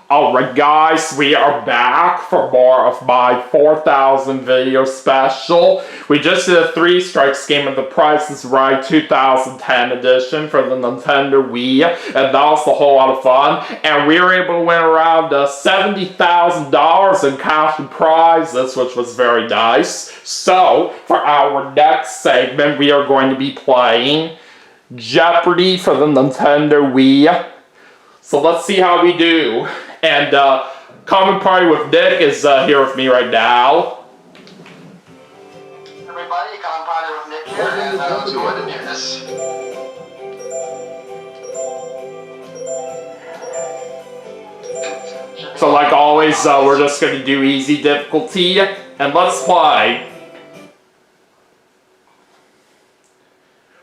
Alright guys, we are back for more of my 4,000 video special. We just did a 3 strikes game of The Price is Right 2010 edition for the Nintendo Wii, and that was a whole lot of fun. And we were able to win around $70,000 in cash and prizes, which was very nice. So, for our next segment, we are going to be playing Jeopardy for the Nintendo Wii. So let's see how we do. And Come&Party with Nick is here with me right now. Everybody, Come&Party with Nick here, and let's go ahead and do this. So like always, we're just going to do easy difficulty, and let's play.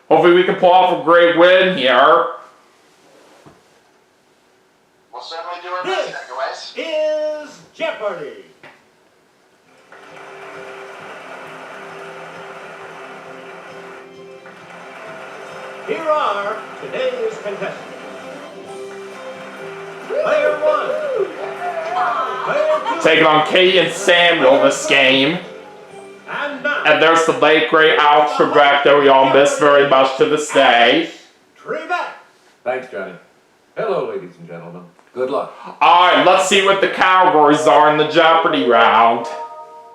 Hopefully we can pull off a great win here. We'll certainly do our best, guys. This is Jeopardy! Here are today's contestants. Player 1. Player 2. Taking on Kate and Samuel this game. And there's the late great Alex Trebek that we all miss very much to this day. Trebek. Thanks, Johnny. Hello, ladies and gentlemen. Good luck. Alright, let's see what the categories are in the Jeopardy round.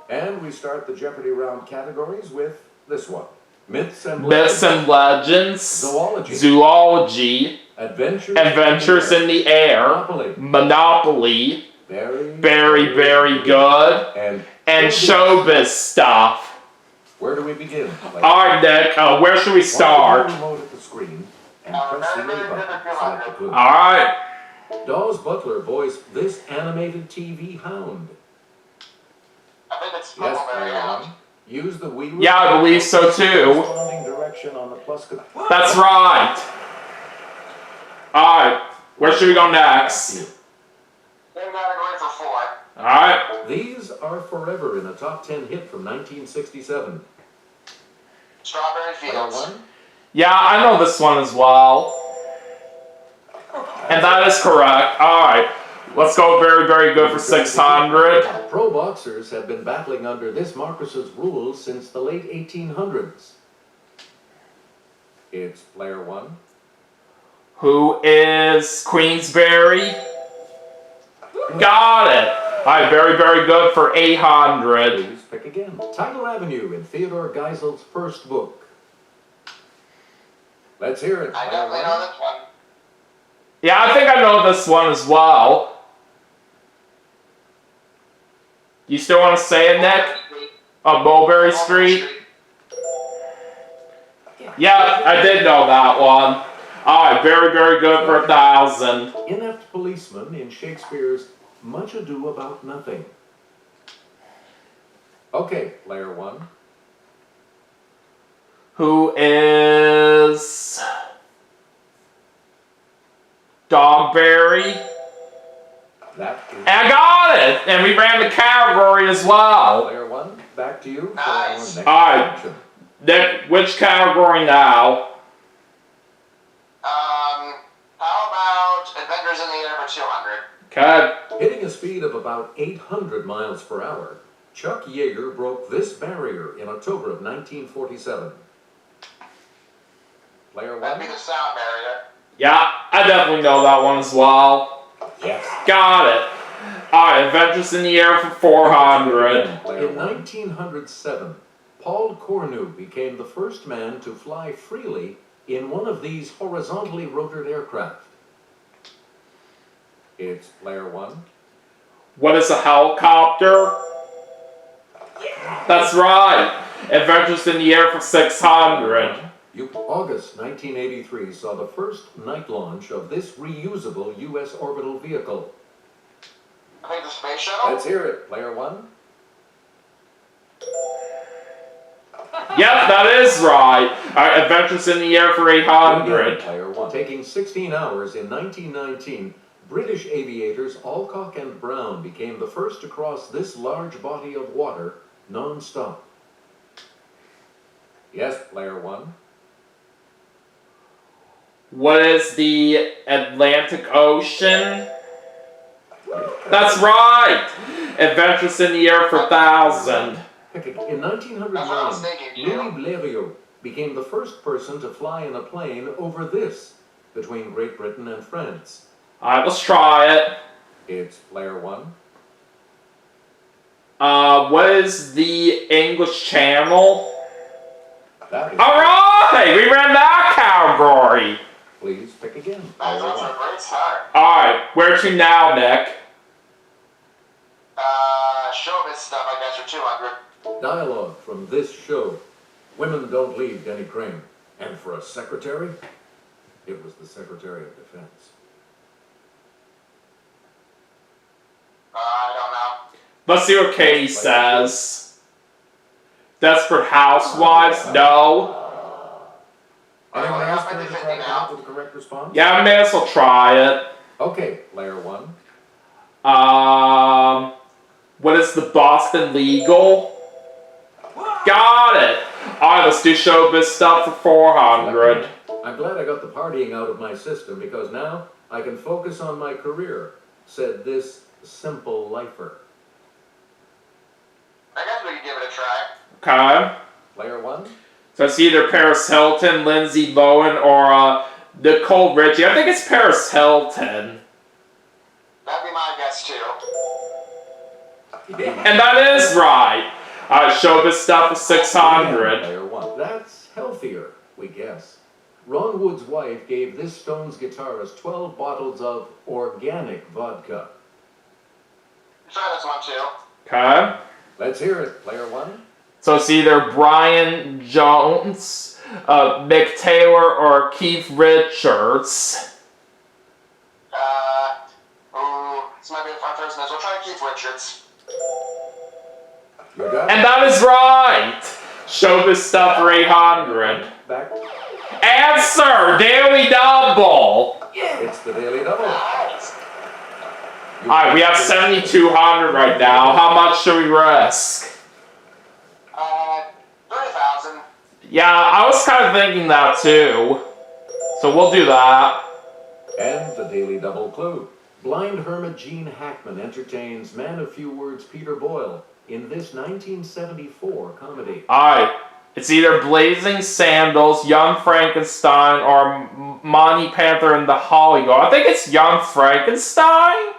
And we start the Jeopardy round categories with this one. Myths and Myths and Legends. Zoology. Zoology. Adventures in the Air. Monopoly. Monopoly. Very good. And showbiz stuff. where do we begin? Alright, Nick, where should we start? Remote at the screen and press the A button to select the clue. Alright. Dawes Butler voiced this animated TV hound. I think it's Yes, Huckleberry Hound. Use the Wii. Yeah, I believe so too. Corresponding direction on the plus. That's right. Alright, where should we go next? Same category for 4. Alright. These are forever in a top 10 hit from 1967. Strawberry Player Fields. 1. Yeah, I know this one as well. And that is correct. Alright, let's go very good for 600. Pro boxers have been battling under this Marcus's rules since the late 1800s. It's player 1. Who is Queensberry? Got it. Alright, very good for 800. Please pick again. Tidal Avenue in Theodore Geisel's first book. Let's hear it. I Player definitely 1. know this one. Yeah, I think I know this one as well. You still want to say it, Nick? Mulberry Street? Yeah, I did know that one. Alright, very good for 1,000. Inept policeman in Shakespeare's Much Ado About Nothing. Okay, player 1. Who is Dogberry? That is And I got it! And we ran the category as well. player 1. Back to you for Nice. our next Alright. action. Nick, which category now? How about Adventures in the Air for 200? Okay. Hitting a speed of about 800 miles per hour, Chuck Yeager broke this barrier in October of 1947. Player That'd 1. be the sound barrier. Yeah, I definitely know that one as well. Yes. Got it. Alright, Adventures in the Air for 400. In 1907, Paul Cornu became the first man to fly freely in one of these horizontally rotored aircraft. It's player 1. What is a helicopter? That's right. Adventures in the Air for 600. August 1983 saw the first night launch of this reusable U.S. orbital vehicle. I think the Space Shuttle? Let's hear it. Player 1. Yep, that is right. Alright, Adventures in the Air for 800. Player 1. Taking 16 hours in 1919, British aviators Alcock and Brown became the first to cross this large body of water non-stop. Yes, player 1. What is the Atlantic Ocean? That's right! Adventures in the Air for 1,000. In That's what I was 1909, thinking, Louis too. Blériot became the first person to fly in a plane over this, between Great Britain and France. Alright, let's try it. It's player one. What is the English Channel? That is Alright! We ran that category! Please pick again. That's Player a one. great start. Alright, where to now, Nick? Showbiz stuff, I guess, for 200. Dialogue from this show. Women don't lead Denny Crane. And for a secretary, it was the Secretary of Defense. I don't know. Let's see what Katie says. Desperate Housewives? No. Anyone else I going to think try to come now. up with the correct response? Yeah, I may as well try it. Okay, player one. What is the Boston Legal? Got it! Alright, let's do showbiz stuff for 400. I'm glad I got the partying out of my system because now I can focus on my career, said this simple lifer. I guess we could give it a try. Okay. Player one. So it's either Paris Hilton, Lindsay Lohan, or Nicole Richie. I think it's Paris Hilton. That'd be my guess, too. And that is right. Showbiz stuff for 600. Player one. That's healthier, we guess. Ron Wood's wife gave this Stones guitarist 12 bottles of organic vodka. Try this one, too. Okay. Let's hear it, player one. So it's either Brian Jones, Mick Taylor, or Keith Richards. This might be a fun person. We'll try Keith Richards. You got And it. that is right! Showbiz stuff for 800. Back. Answer! Daily Double! It's the Daily Double. Nice. Alright, we have 7,200 right now. How much should we risk? 30,000. Yeah, I was kind of thinking that too. So we'll do that. And the Daily Double clue. Blind hermit Gene Hackman entertains man of few words Peter Boyle in this 1974 comedy. Alright, it's either Blazing Sandals, Young Frankenstein, or Monty Panther and the Holly Go. I think it's Young Frankenstein?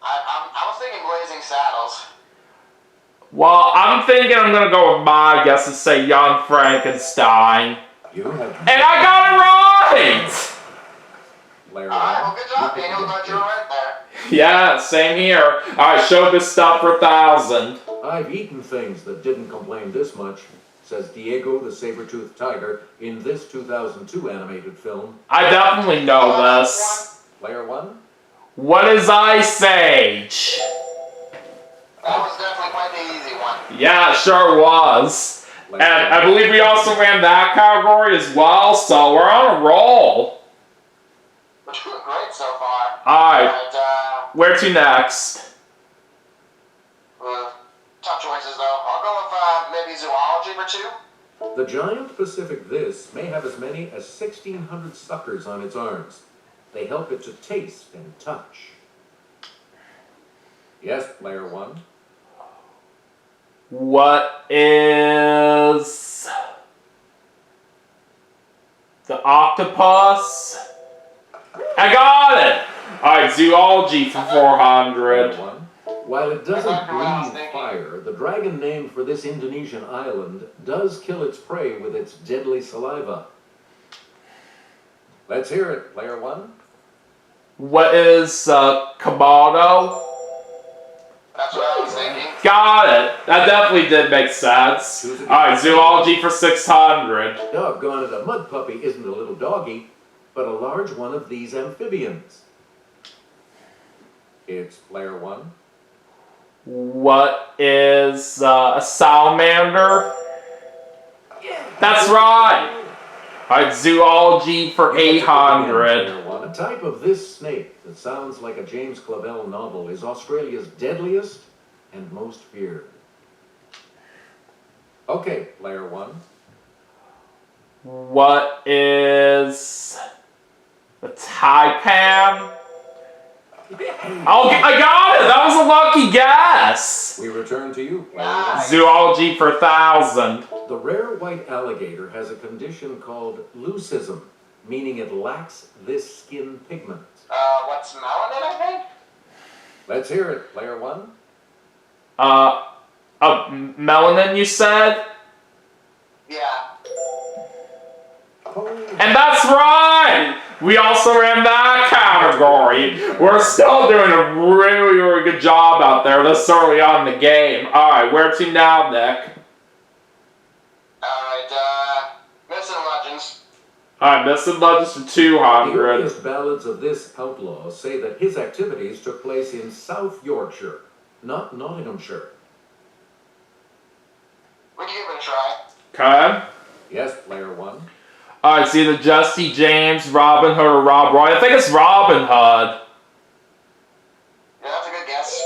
I was thinking Blazing Saddles. Well, I'm thinking I'm gonna go with my guess and say Young Frankenstein. You have And I got it right! player Alright, well, one. good job, Daniel. Glad you were right there. Yeah, same here. Alright, showbiz stuff for 1,000. I've eaten things that didn't complain this much, says Diego the saber-toothed tiger in this 2002 animated film. I definitely know this. Player one. What is Ice Age? That was definitely quite the easy one. Yeah, it sure was. And I believe we also ran that category as well, so we're on a roll. We're doing great so far. Alright, And, where to next? tough choices, though. I'll go with, maybe zoology for 2. The giant Pacific this may have as many as 1,600 suckers on its arms. They help it to taste and touch. Yes, player one. What is the octopus? I got it! Alright, zoology for 400. Player one. While it doesn't Exactly what I was breathe thinking. fire, the dragon named for this Indonesian island does kill its prey with its deadly saliva. Let's hear it, player one. What is Komodo? That's what I was thinking. Got it! That definitely did make sense. Alright, zoology for 600. Doggone it, a mud puppy isn't a little doggy, but a large one of these amphibians. It's player one. What is a salamander? That's right! Alright, zoology for 800. Player one. A type of this snake that sounds like a James Clavell novel is Australia's deadliest and most feared. Okay, player one. What is the taipan? Oh, I got it! That was a lucky guess! We return to you, player Nice. one. Zoology for 1,000. The rare white alligator has a condition called leucism, meaning it lacks this skin pigment. What's melanin, I think? Let's hear it, player one. Melanin, you said? Yeah. And that's right! We also ran that category. We're still doing a really, really good job out there this early on in the game. Alright, where to now, Nick? Alright, Myths and Legends. Alright, Missing Legends for The 200. earliest ballads of this outlaw say that his activities took place in South Yorkshire, not Nottinghamshire. We can give it a try. Okay. Yes, player one. Alright, it's either Jesse James, Robin Hood, or Rob Roy. I think it's Robin Hood. Yeah, that's a good guess.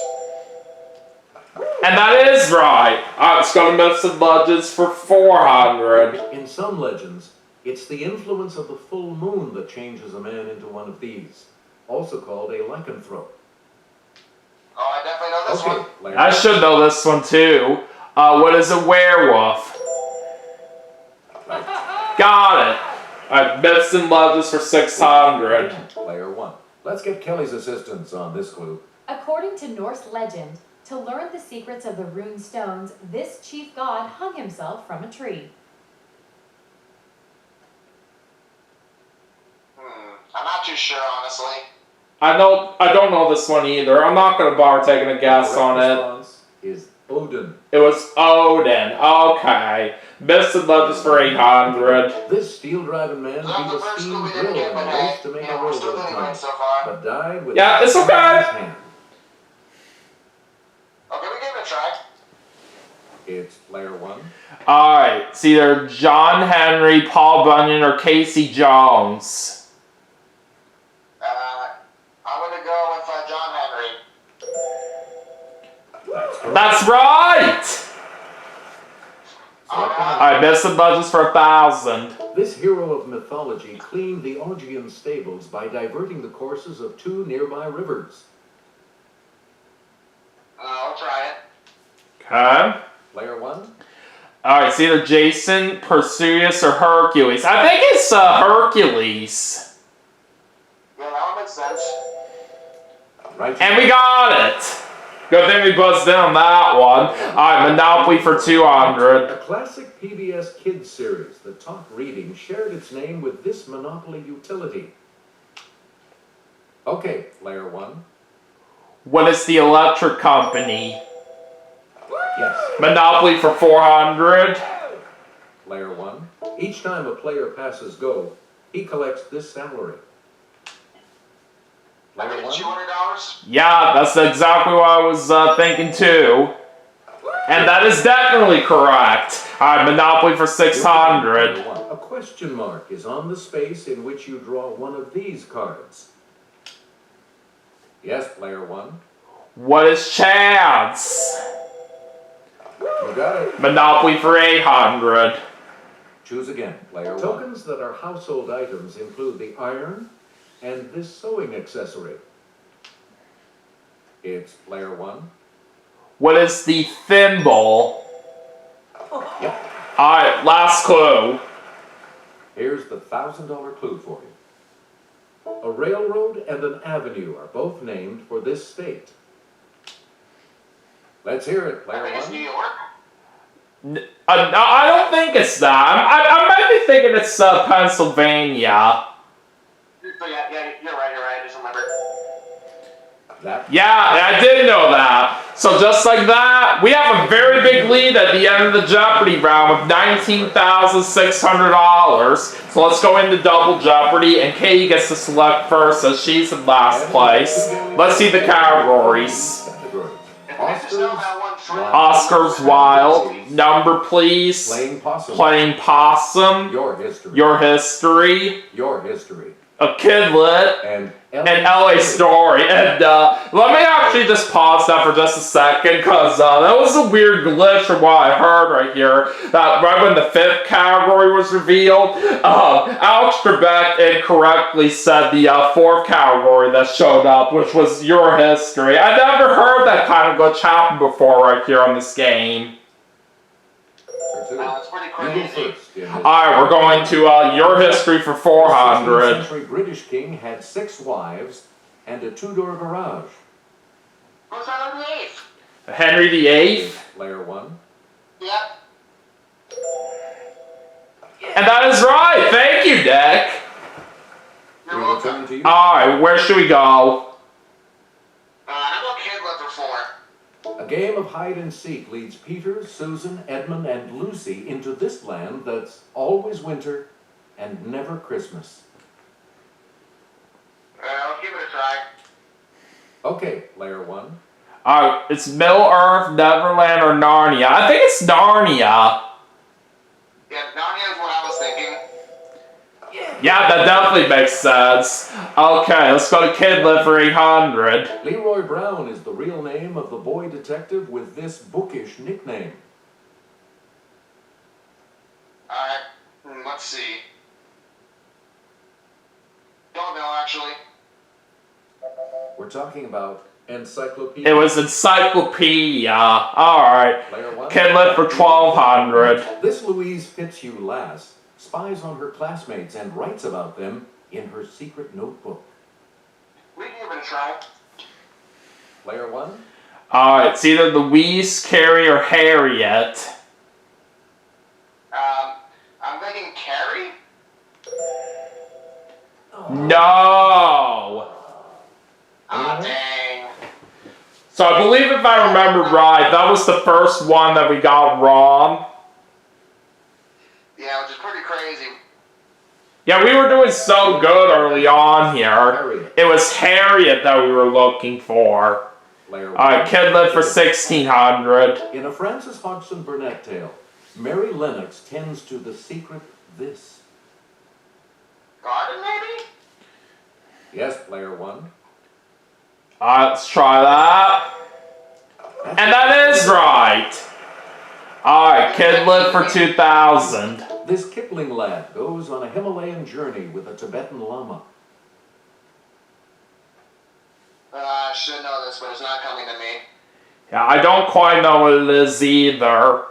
And that is right. Alright, let's go to Myths and Legends for 400. In some legends, it's the influence of the full moon that changes a man into one of these, also called a lycanthrope. Oh, I definitely know this Okay, one. player I one. should know this one too. What is a werewolf? Got it. Alright, Myths and Legends for 600. Player one. Let's get Kelly's assistance on this clue. According to Norse legend, to learn the secrets of the rune stones, this chief god hung himself from a tree. I'm not too sure, honestly. I don't know this one either. I'm not gonna bother taking a guess on Correct it. response is Odin. It was Odin. Okay. Myths and Legends for 800. This steel-driving man That beat was a the first steam clue we drill didn't get, in but a hey, race to make a we're still railroad doing tie, great so far. but died with Yeah, it's a okay. in his hand. Okay, we give it a try. It's player one. Alright, it's either John Henry, Paul Bunyan, or Casey Jones. I'm gonna go with John Henry. That's right! Alright. Alright, Myths and Legends for 1,000. This hero of mythology cleaned the Augean stables by diverting the courses of two nearby rivers. We'll try it. Okay. Player one. Alright, it's either Jason, Perseus, or Hercules. I think it's Hercules. Yeah, that one makes sense. Right. And we got it! Good thing we buzzed in on that one. Alright, Monopoly for 200. A classic PBS Kids series that taught reading shared its name with this Monopoly utility. Okay, player one. What is the electric company? Yes. Monopoly for 400. Player one. Each time a player passes go, he collects this salary. I Player mean, one. $200? Yeah, that's exactly what I was thinking too. And that is definitely correct. Alright, Monopoly for 600. Player one. A question mark is on the space in which you draw one of these cards. Yes, player one. What is chance? You got it. Monopoly for 800. Choose again, player one. Tokens that are household items include the iron and this sewing accessory. It's player one. What is the thimble? Yep. Alright, last clue. Here's the $1,000 clue for you. A railroad and an avenue are both named for this state. Let's hear it, I player think it's New one. York. I don't think it's that. I might be thinking it's Pennsylvania. So yeah, you're right, I just remembered. That Yeah, I did know that. So just like that, we have a very big lead at the end of the Jeopardy round with $19,600. So let's go into Double Jeopardy, and Katie gets to select first as she's in last place. Let's see the categories. category. If we just know that one shrimp. Oscars Wild, number please, Playing possum. Playing Possum, Your history. Your History, Your history. a Kidlet, and and LA Story. And let me actually just pause that for just a second, because that was a weird glitch from what I heard right here. That right when the 5th category was revealed, Alex Trebek incorrectly said the 4th category that showed up, which was your history. I never heard that kind of glitch happen before right here on this game. It's pretty You go crazy. first. Alright, we're going to your history for 400. The 16th century British king had 6 wives and a 2-door garage. Who's Henry VIII? Henry VIII. Player 1. Yep. And that is right. Thank you, Nick. You're We welcome. return to you. Alright, where should we go? How about Kidlet for 4? A game of hide and seek leads Peter, Susan, Edmund, and Lucy into this land that's always winter and never Christmas. I'll give it a try. Okay, player 1. Alright, it's Middle Earth, Neverland, or Narnia. I think it's Narnia. Yeah, Narnia is what I was thinking. Yeah, that definitely makes sense. Okay, let's go to Kidlet for 800. Leroy Brown is the real name of the boy detective with this bookish nickname. Alright, let's see. Don't know, actually. We're talking about encyclopedia. It was Encyclopedia. Alright. Player 1. Kidlet for 1200. This Louise Fitzhugh Lass spies on her classmates and writes about them in her secret notebook. We can give it a try. Player 1. Alright, it's either Louise, Carrie, or Harriet. I'm thinking Carrie? No! Ah, dang. So I believe if I remember right, that was the first one that we got wrong. Yeah, which is pretty crazy. Yeah, we were doing so good early on here. Harriet. It was Harriet that we were looking for. Player 1. Alright, Kidlet for 1600. In a Francis Hodgson Burnett tale, Mary Lennox tends to the secret this. Garden, maybe? Yes, player 1. Alright, let's try that. And that is right! Alright, Kidlet for 2000. This Kipling lad goes on a Himalayan journey with a Tibetan lama. I should know this, but it's not coming to me. Yeah, I don't quite know what it is either.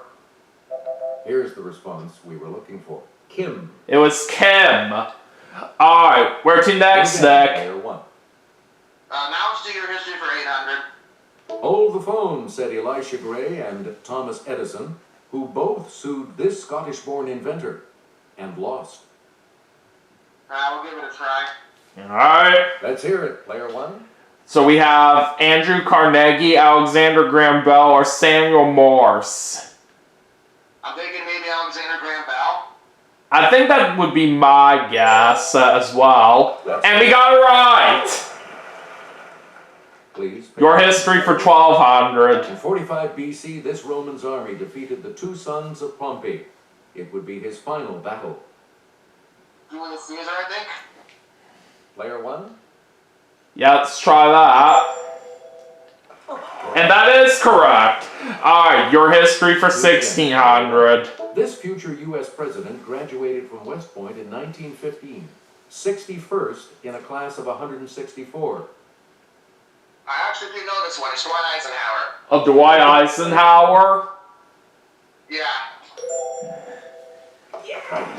Here's the response we were looking for. Kim. It was Kim. Alright, where to next, Again, Nick? Player 1. Now let's do your history for 800. Hold the phone, said Elisha Gray and Thomas Edison, who both sued this Scottish-born inventor and lost. We'll give it a try. Alright. Let's hear it, player 1. So we have Andrew Carnegie, Alexander Graham Bell, or Samuel Morse. I'm thinking maybe Alexander Graham Bell. I think that would be my guess as well. And we got it right! Please. Your history for 1200. In 45 BC, this Roman's army defeated the 2 sons of Pompey. It would be his final battle. Julius Caesar, I think. Player 1. Yeah, let's try that. And that is correct. Alright, your history for 1600. This future U.S. president graduated from West Point in 1915, 61st in a class of 164. I actually do know this one. It's Dwight Eisenhower. Of Dwight Eisenhower? Yeah.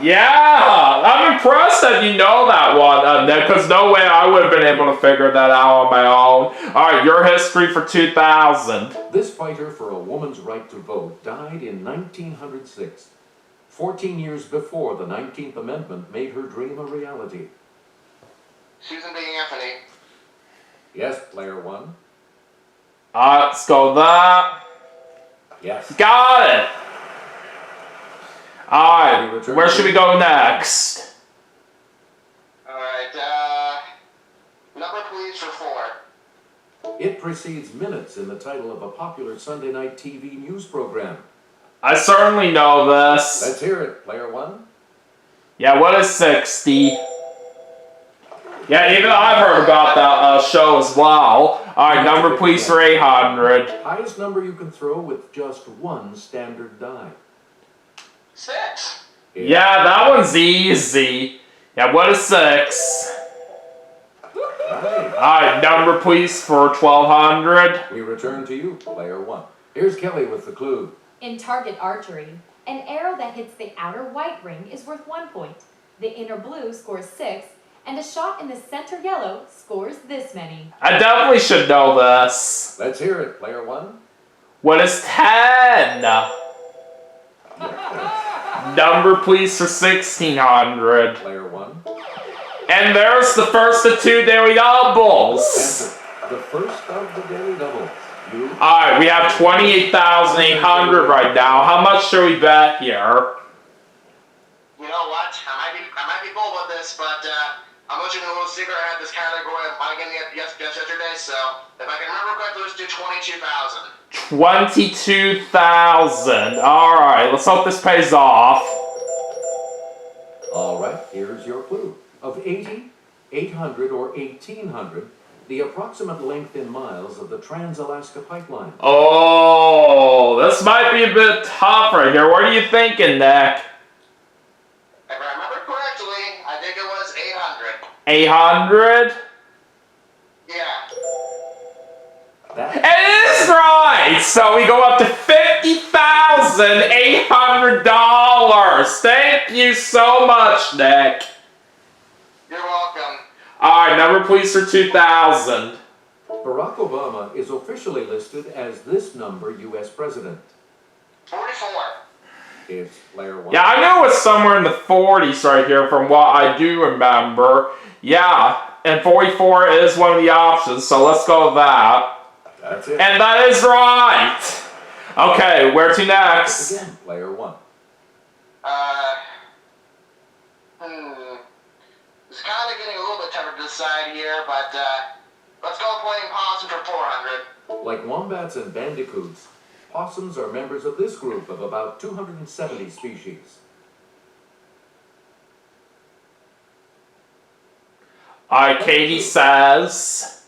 Yeah! I'm impressed that you know that one, Nick, because no way I would have been able to figure that out on my own. Alright, your history for 2000. This fighter for a woman's right to vote died in 1906, 14 years before the 19th Amendment made her dream a reality. Susan B. Anthony. Yes, player 1. Let's go that. Yes. Got it! Alright, where should we go next? Alright, number please for 4. It precedes minutes in the title of a popular Sunday night TV news program. I certainly know this. Let's hear it, player 1. Yeah, what is 60? Yeah, even I've heard about that show as well. Alright, number please for 800. Highest number you can throw with just one standard die. 6. Yeah, that one's easy. Yeah, what is 6? Right. Alright, number please for 1200. We return to you, player 1. Here's Kelly with the clue. In target archery, an arrow that hits the outer white ring is worth 1 point. The inner blue scores 6, and a shot in the center yellow scores this many. I definitely should know this. Let's hear it, player 1. What is 10? Number please for 1600. Player 1. And there's the first of 2 daily doubles. Enter the first of the daily doubles. You. Alright, we have 28,800 right now. How much should we bet here? You know what? I might be bold with this, but I'm let you know a little secret. I had this category of money getting yesterday, so if I can remember correctly, let's do 22,000. 22,000. Alright, let's hope this pays off. All right, here's your clue. Of 80, 800, or 1,800, the approximate length in miles of the Trans-Alaska Pipeline. Oh, this might be a bit tough right here. What are you thinking, Nick? If I remember correctly, I think it was 800. 800? Yeah. It is right! So we go up to $50,800. Thank you so much, Nick. You're welcome. Alright, number please for 2,000. Barack Obama is officially listed as this number U.S. president. 44. It's player 1. Yeah, I know it's somewhere in the 40s right here from what I do remember. Yeah, and 44 is one of the options, so let's go with that. That's it. And that is right! Okay, where to next? Again, player 1. It's kind of getting a little bit tougher to decide here, but let's go playing possum for 400. Like wombats and bandicoots, possums are members of this group of about 270 species. Katie says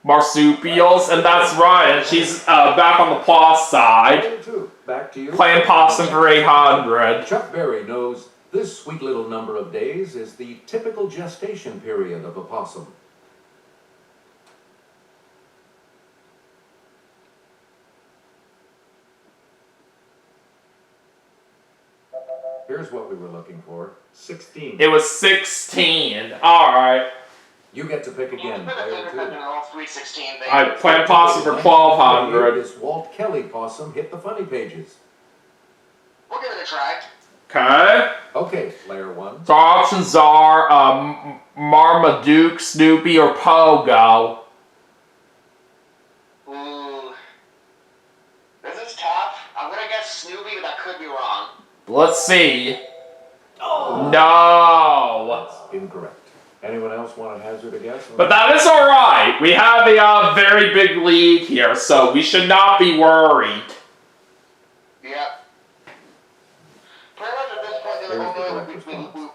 marsupials, and that's right, and she's back on the plus side. Player 2, back to you. Playing possum for 800. Chuck Berry knows this sweet little number of days is the typical gestation period of a possum. Here's what we were looking for. 16. It was 16. Alright. You get to pick again, player 2. Sweet 16 thing. I playing possum for 1,200. This Walt Kelly possum hit the funny pages. We'll give it a try. Okay. Okay, player 1. So our options are Marmaduke, Snoopy, or Pogo. Ooh. This is tough. I'm gonna guess Snoopy, but that could be wrong. Let's see. Oh. No. That's incorrect. Anyone else want to hazard a guess? But that is alright. We have a very big lead here, so we should not be worried. Yep. Pretty much at this point, the only way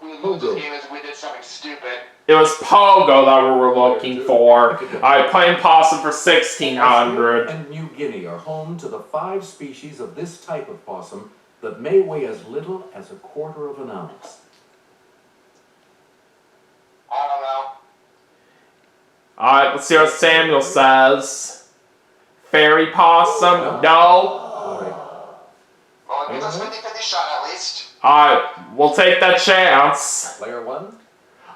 we lose this game is if we did something stupid. It was Pogo that we were looking for. Alright, playing possum for 1,600. And New Guinea are home to the 5 species of this type of possum that may weigh as little as a quarter of an ounce. I don't know. Alright, let's see what Samuel says. Fairy possum? No. Sorry. Well, it gives us 50-50 shot at least. Alright, we'll take that chance. Player 1.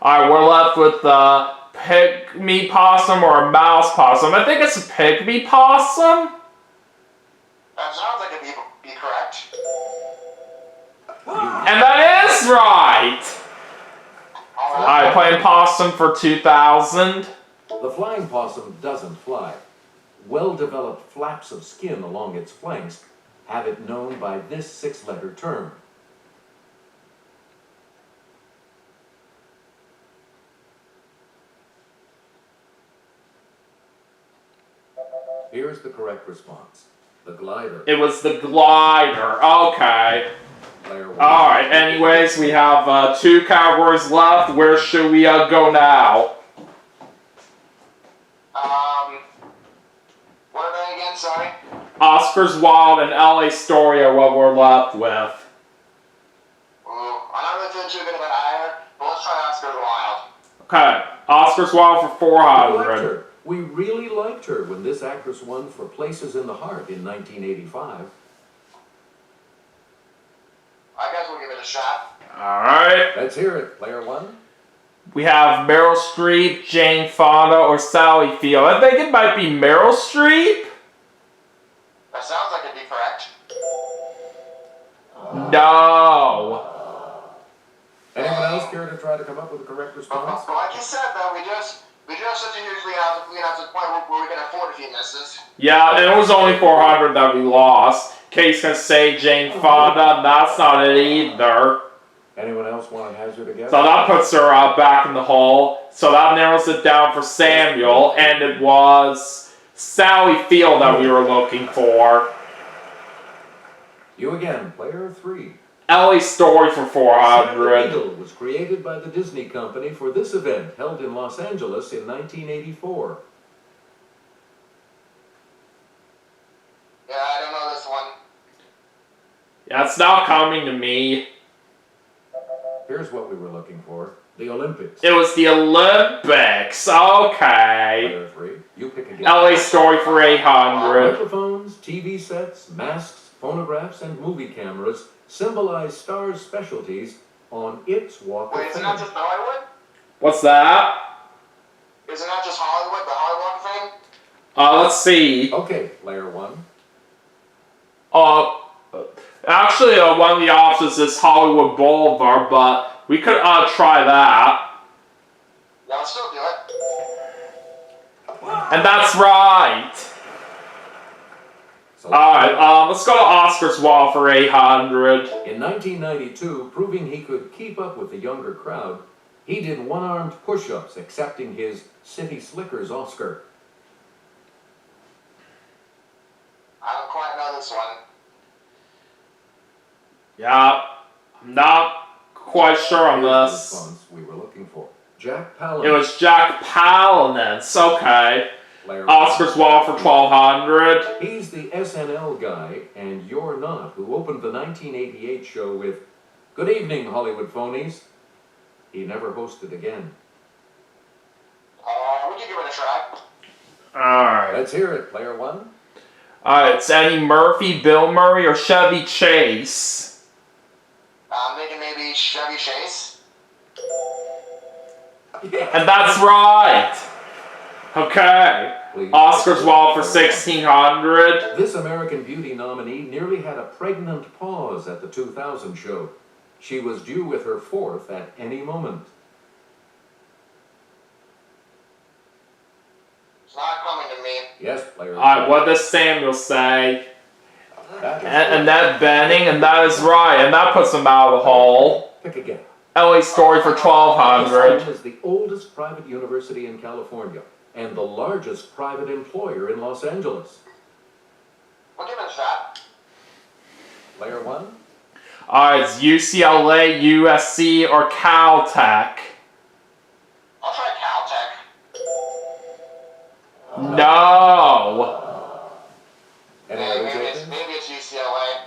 Alright, we're left with a pygmy possum or a mouse possum. I think it's a pygmy possum. That sounds like it'd be correct. And that is right! Alright, playing possum for 2,000. The flying possum doesn't fly. Well-developed flaps of skin along its flanks have it known by this 6-letter term. Here's the correct response. The glider. It was the glider. Okay. Player 1. Alright, anyways, we have 2 categories left. Where should we go now? sorry? Oscar's Wild and LA Story are what we're left with. I'm not really feeling too good about either, but let's try Oscar's Wild. Okay, Oscar's Wild for We liked 400. her. We really liked her when this actress won for Places in the Heart in 1985. I guess we'll give it a shot. Alright. Let's hear it, player one. We have Meryl Streep, Jane Fonda, or Sally Field. I think it might be Meryl Streep. That sounds like it'd be correct. No. Anyone else care to try to come up with a correct response? But like you said, though, we do have such a huge lead out to the point where we can afford a few misses. Yeah, it was only 400 that we lost. Kate's gonna say Jane Fonda, that's not it either. Anyone else want to hazard a guess? So that puts her back in the hole. So that narrows it down for Samuel, and it was Sally Field that we were looking for. You again, player three. LA Story for Sam the 400. Beagle was created by the Disney Company for this event held in Los Angeles in 1984. Yeah, I don't know this one. Yeah, it's not coming to me. Here's what we were looking for. The Olympics. It was the Olympics. Okay. Player three. You pick again. LA Story for 800. Microphones, TV sets, masks, phonographs, and movie cameras symbolize stars' specialties on its Walk Wait, of isn't Fame. that just Hollywood? What's that? Isn't that just Hollywood, the Hollywood Walk of Fame? Let's see. Okay, player one. Actually, one of the options is Hollywood Boulevard, but we could try that. Yeah, let's still do it. And that's right. So Alright, let's go to Oscar's Wall for 800. in 1992, proving he could keep up with the younger crowd, he did one-armed push-ups, accepting his City Slickers Oscar. I don't quite know this one. Yeah, I'm not quite sure on Here's the this. response we were looking for. Jack Palance. It was Jack Palance. Okay. player Oscar's Wall for 1200. He's the SNL guy, and you're not, who opened the 1988 show with, "Good evening, Hollywood phonies." He never hosted again. We can give it a try. Alright. Let's hear it, player one. Alright, it's Eddie Murphy, Bill Murray, or Chevy Chase. I'm thinking maybe Chevy Chase. And that's right. Okay. Please. Oscar's Wall for 1600. This American Beauty nominee nearly had a pregnant pause at the 2000 show. She was due with her fourth at any moment. It's not coming to me. Yes, player. Alright, what does Samuel say? That is Annette Bening, and that is right, and that puts him out of the hole. Pick again. LA Story for 1200. USC is the oldest private university in California and the largest private employer in Los Angeles. We'll give it a shot. Player one. Alright, it's UCLA, USC, or Caltech. I'll try Caltech. No. Any other Maybe takers? it's UCLA.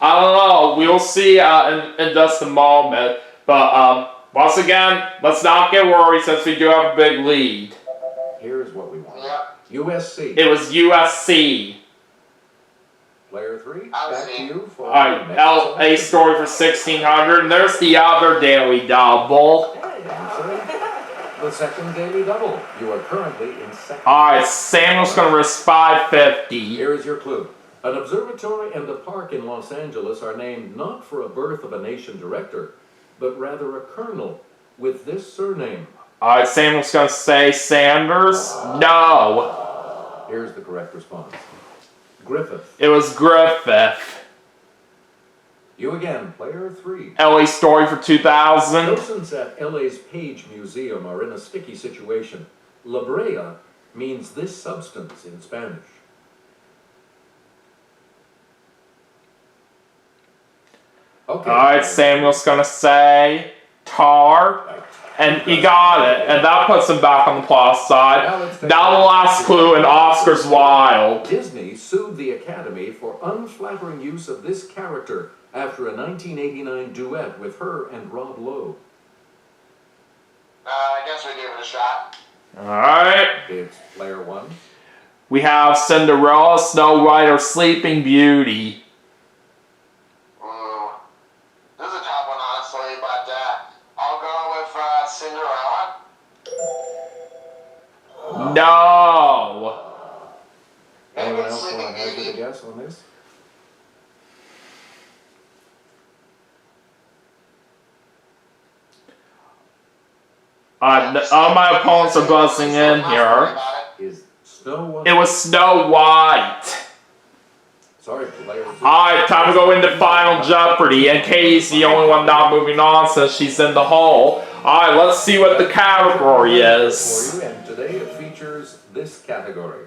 I don't know. We'll see in just a moment. But once again, let's not get worried since we do have a big lead. Here's what we want. Yep. USC. It was USC. Player three. I'll Back see. to you for Alright, the next LA selection. Story for 1600. And there's the other Daily Double. The second daily double. You are currently in second. Alright, Samuel's gonna risk 550. Here is your clue. An observatory and a park in Los Angeles are named not for a birth of a nation director, but rather a colonel with this surname. Alright, Samuel's gonna say Sanders. No. Here's the correct response. Griffith. It was Griffith. You again, player three. LA Story for 2000. Docents at LA's Page Museum are in a sticky situation. La Brea means this substance in Spanish. Okay. Alright, Samuel's gonna say tar. And he got it, and that puts him back on the plus side. Now the last clue, and Oscar's wild. Disney sued the Academy for unflattering use of this character after a 1989 duet with her and Rob Lowe. I guess we give it a shot. Alright. It's player one. We have Cinderella, Snow White, or Sleeping Beauty. Ooh. This is a tough one, honestly, but I'll go with Cinderella. No. Anyone Maybe else want to Sleeping hazard a Beauty. guess on this? All my opponents are buzzing in here. Is Snow White? It was Snow White. Sorry, player two. Alright, time to go into Final Jeopardy. And Katie's the only one not moving on since she's in the hole. Alright, let's see what the category is. For you, and today it features this category.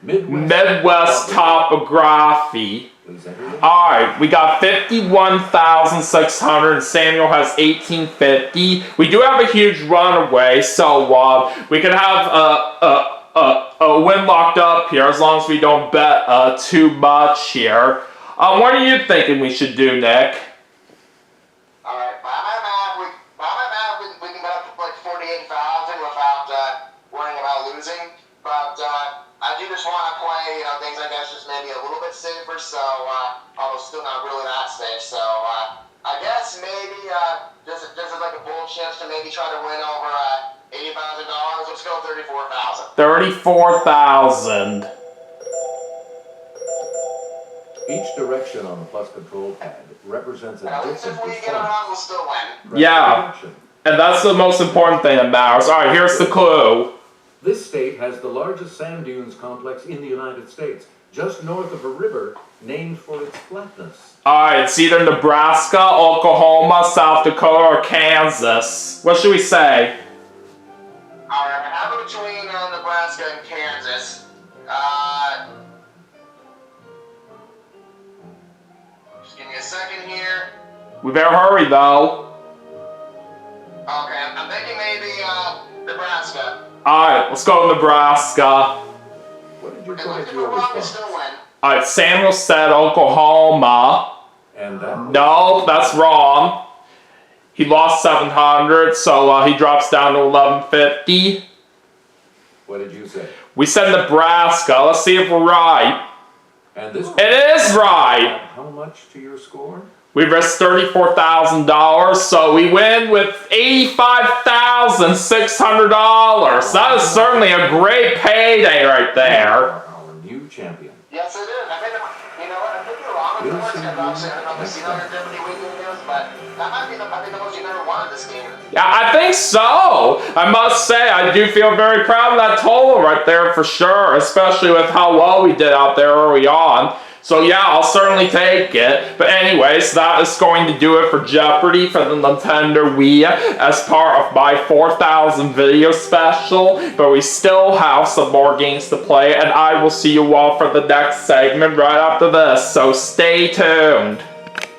Midwest, Midwest topography. Please enter your Alright, we got 51,600 and Samuel has 1850. We do have a huge runaway, so we could have a win locked up here as long as we don't bet too much here. What are you thinking we should do, Nick? Alright, by my math, we can bet up to like 48,000 without worrying about losing. But I do just want to play, things I guess just maybe a little bit safer, so although still not really that safe. So I guess maybe just as like a bold chance to maybe try to win over $80,000. Let's go 34,000. 34,000. Each direction on the plus control pad represents a At least different if we get response. around, we'll still win. Press Yeah. direction. And that's the most important thing that matters. Alright, here's the clue. This state has the largest sand dunes complex in the United States, just north of a river named for its flatness. Alright, it's either Nebraska, Oklahoma, South Dakota, or Kansas. What should we say? Alright, I have it between Nebraska and Kansas. Just give me a second here. We better hurry though. Okay, I'm thinking maybe Nebraska. Alright, let's go to Nebraska. What did you And put if as we're your wrong, we response? still win. Alright, Samuel said Oklahoma. And that No, that's wrong. He lost 700, so he drops down to 1150. what did you say? We said Nebraska. Let's see if we're right. And this It is right. how much to your score? We risked $34,000, so we win with $85,600. That is certainly a great payday right there. Our new champion. Yes, it is. I think, you know what? I think you're wrong with the words. I'm not saying I've seen other Jeopardy Weekend videos, but that might be the most you've ever won this game. Yeah, I think so. I must say, I do feel very proud of that total right there for sure, especially with how well we did out there early on. So yeah, I'll certainly take it. But anyways, that is going to do it for Jeopardy for the Nintendo Wii as part of my 4,000 video special. But we still have some more games to play, and I will see you all for the next segment right after this. So stay tuned.